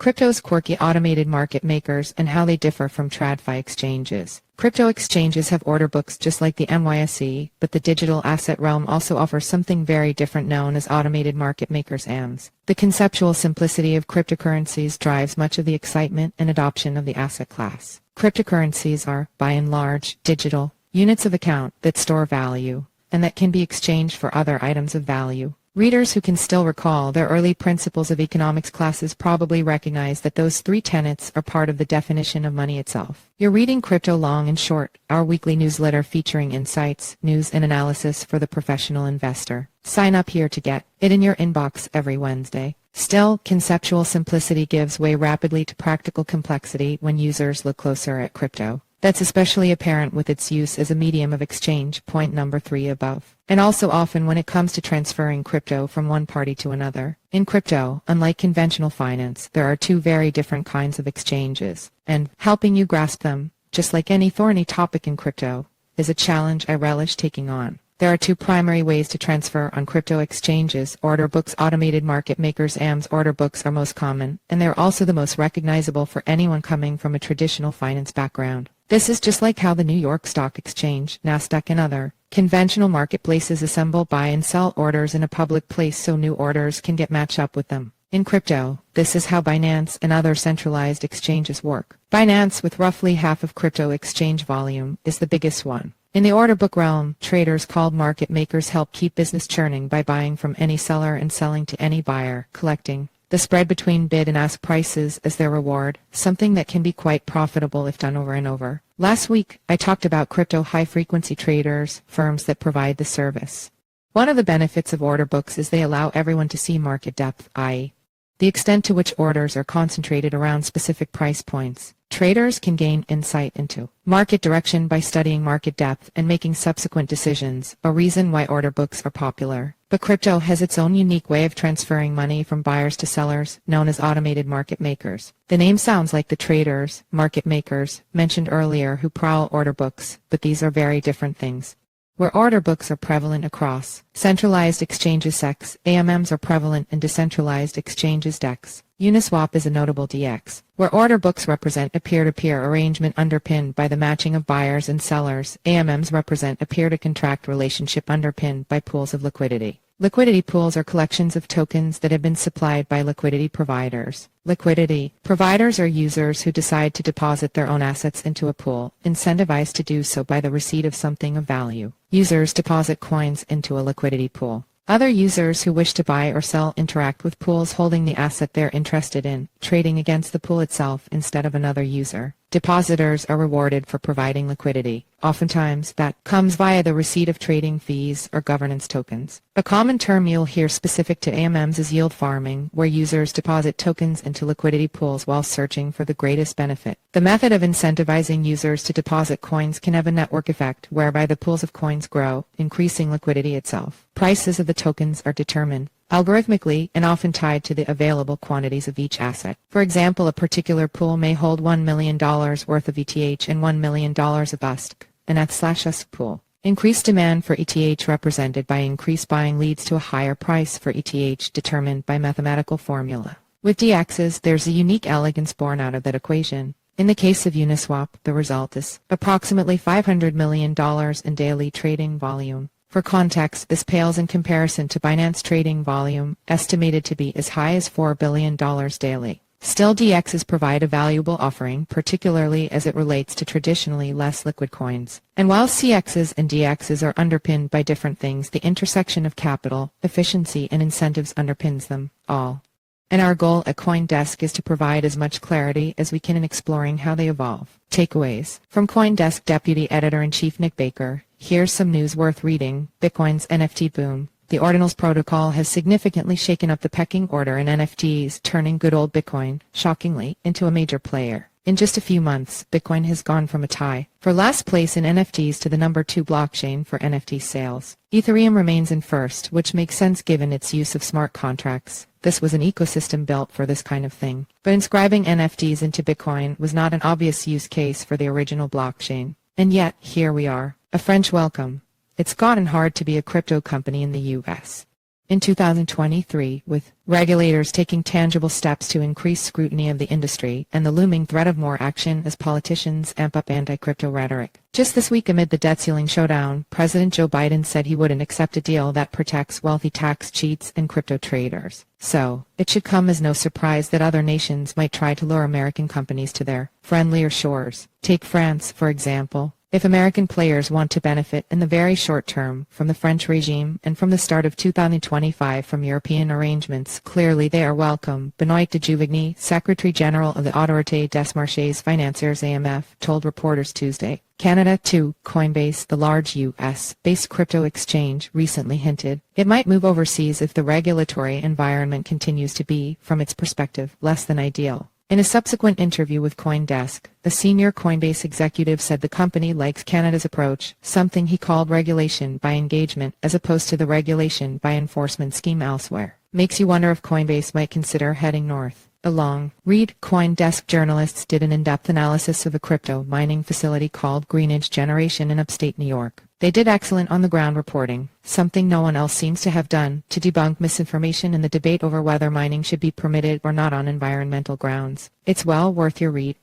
Crypto's quirky automated market makers and how they differ from TradFi exchanges. Crypto exchanges have order books just like the NYSE, but the digital asset realm also offers something very different known as automated market makers AMMs. The conceptual simplicity of cryptocurrencies drives much of the excitement and adoption of the asset class. Cryptocurrencies are, by and large, digital units of account that store value, and that can be exchanged for other items of value. Readers who can still recall their early principles of economics classes probably recognize that those three tenets are part of the definition of money itself. You're reading Crypto Long and Short, our weekly newsletter featuring insights, news, and analysis for the professional investor. Sign up here to get it in your inbox every Wednesday. Still, conceptual simplicity gives way rapidly to practical complexity when users look closer at crypto. That's especially apparent with its use as a medium of exchange, point number 3 above. And also often when it comes to transferring crypto from one party to another. In crypto, unlike conventional finance, there are two very different kinds of exchanges. And helping you grasp them, just like any thorny topic in crypto, is a challenge I relish taking on. There are two primary ways to transfer on crypto exchanges. Order books, automated market makers AMMs. Order books are most common, and they're also the most recognizable for anyone coming from a traditional finance background. This is just like how the New York Stock Exchange, Nasdaq, and other conventional marketplaces assemble, buy, and sell orders in a public place so new orders can get matched up with them. In crypto, this is how Binance and other centralized exchanges work. Binance, with roughly half of crypto exchange volume, is the biggest one. In the order book realm, traders called market makers help keep business churning by buying from any seller and selling to any buyer, collecting the spread between bid and ask prices as their reward, something that can be quite profitable if done over and over. Last week, I talked about crypto high-frequency traders, firms that provide the service. One of the benefits of order books is they allow everyone to see market depth, i.e., the extent to which orders are concentrated around specific price points. Traders can gain insight into market direction by studying market depth and making subsequent decisions, a reason why order books are popular. But crypto has its own unique way of transferring money from buyers to sellers, known as automated market makers. The name sounds like the traders, market makers, mentioned earlier who prowl order books, but these are very different things. Where order books are prevalent across centralized exchanges SECs, AMMs are prevalent in decentralized exchanges DEX. Uniswap is a notable DX, where order books represent a peer-to-peer arrangement underpinned by the matching of buyers and sellers. AMMs represent a peer-to-contract relationship underpinned by pools of liquidity. Liquidity pools are collections of tokens that have been supplied by liquidity providers. Liquidity providers are users who decide to deposit their own assets into a pool, incentivized to do so by the receipt of something of value. Users deposit coins into a liquidity pool. Other users who wish to buy or sell interact with pools holding the asset they're interested in, trading against the pool itself instead of another user. Depositors are rewarded for providing liquidity. Oftentimes, that comes via the receipt of trading fees or governance tokens. A common term you'll hear specific to AMMs is yield farming, where users deposit tokens into liquidity pools while searching for the greatest benefit. The method of incentivizing users to deposit coins can have a network effect whereby the pools of coins grow, increasing liquidity itself. Prices of the tokens are determined algorithmically and often tied to the available quantities of each asset. For example, a particular pool may hold $1 million worth of ETH and $1 million of USD, an ETH/USD pool. Increased demand for ETH represented by increased buying leads to a higher price for ETH determined by mathematical formula. With DXs, there's a unique elegance born out of that equation. In the case of Uniswap, the result is approximately $500 million in daily trading volume. For context, this pales in comparison to Binance trading volume, estimated to be as high as $4 billion daily. Still, DXs provide a valuable offering, particularly as it relates to traditionally less liquid coins. And while CXs and DXs are underpinned by different things, the intersection of capital, efficiency, and incentives underpins them all. And our goal at CoinDesk is to provide as much clarity as we can in exploring how they evolve. Takeaways. From CoinDesk Deputy Editor-in-Chief Nick Baker, here's some news worth reading. Bitcoin's NFT boom. The Ordinals protocol has significantly shaken up the pecking order in NFTs, turning good old Bitcoin, shockingly, into a major player. In just a few months, Bitcoin has gone from a tie for last place in NFTs to the number 2 blockchain for NFT sales. Ethereum remains in first, which makes sense given its use of smart contracts. This was an ecosystem built for this kind of thing. But inscribing NFTs into Bitcoin was not an obvious use case for the original blockchain. And yet, here we are. A French welcome. It's gotten hard to be a crypto company in the US. in 2023, with regulators taking tangible steps to increase scrutiny of the industry and the looming threat of more action as politicians amp up anti-crypto rhetoric. Just this week, amid the debt ceiling showdown, President Joe Biden said he wouldn't accept a deal that protects wealthy tax cheats and crypto traders. So, it should come as no surprise that other nations might try to lure American companies to their friendlier shores. Take France, for example. If American players want to benefit in the very short term from the French regime and from the start of 2025 from European arrangements, clearly they are welcome. Benoit de Juvigny, Secretary General of the Autorité des Marchés Financiers AMF, told reporters Tuesday. Canada, too. Coinbase, the large U.S.-based crypto exchange, recently hinted it might move overseas if the regulatory environment continues to be, from its perspective, less than ideal. In a subsequent interview with CoinDesk, the senior Coinbase executive said the company likes Canada's approach, something he called regulation by engagement as opposed to the regulation by enforcement scheme elsewhere. Makes you wonder if Coinbase might consider heading north. A long-read CoinDesk journalists did an in-depth analysis of a crypto mining facility called Greenidge Generation in upstate New York. They did excellent on-the-ground reporting, something no one else seems to have done, to debunk misinformation in the debate over whether mining should be permitted or not on environmental grounds. It's well worth your read.